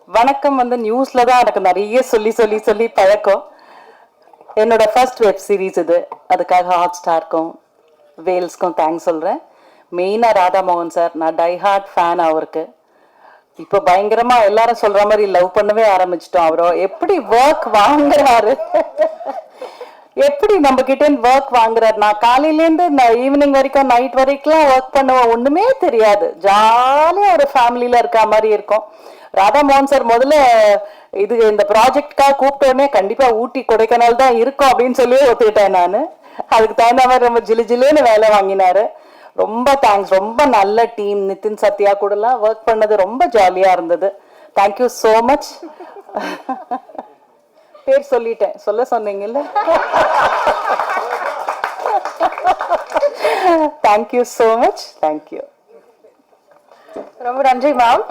வணக்கம் வந்து நியூஸ்ல தான் எனக்கு நிறைய சொல்லி சொல்லி சொல்லி பழக்கம். என்னோட ஃபர்ஸ்ட் வெப் சீரிஸ் இது. அதுக்காக ஹாட் ஸ்டார்க்கும் வேல்ஸ்க்கும் தேங்க்ஸ் சொல்கிறேன். மெயினாக ராதாமோகன் சார், நான் டைஹார்ட் ஃபேன் அவருக்கு. இப்போ பயங்கரமா எல்லாரும் சொல்ற மாதிரி லவ் பண்ணவே ஆரம்பிச்சிட்டோம். அவரோ எப்படி ஒர்க் வாங்குறாரு, எப்படி நம்ம கிட்ட ஒர்க் வாங்குறாரு. நான் காலையிலேருந்து ஈவினிங் வரைக்கும் நைட் வரைக்கும் ஒர்க் பண்ணுவேன், ஒண்ணுமே தெரியாது. ஜாலியா ஒரு ஃபேமிலியில இருக்க மாதிரி இருக்கும். ராதாமோகன் சார் முதல்ல இது இந்த ப்ராஜெக்ட்காக கூப்பிட்டோடனே கண்டிப்பா ஊட்டி கொடைக்கானல் தான் இருக்கும் அப்படின்னு சொல்லி ஒத்துக்கிட்டேன் நான். அதுக்கு தகுந்த மாதிரி ரொம்ப ஜிலு ஜிலுன்னு வேலை வாங்கினாரு. ரொம்ப தேங்க்ஸ். ரொம்ப நல்ல டீம். நிதின் சத்யா கூடலாம் ஒர்க் பண்ணது ரொம்ப ஜாலியா இருந்தது. Thank you so much. பேர் சொல்லிட்டேன், சொல்ல சொன்னீங்கல்ல. Thank you so much. தேங்க்யூ. ரொம்ப நன்றி மேம்.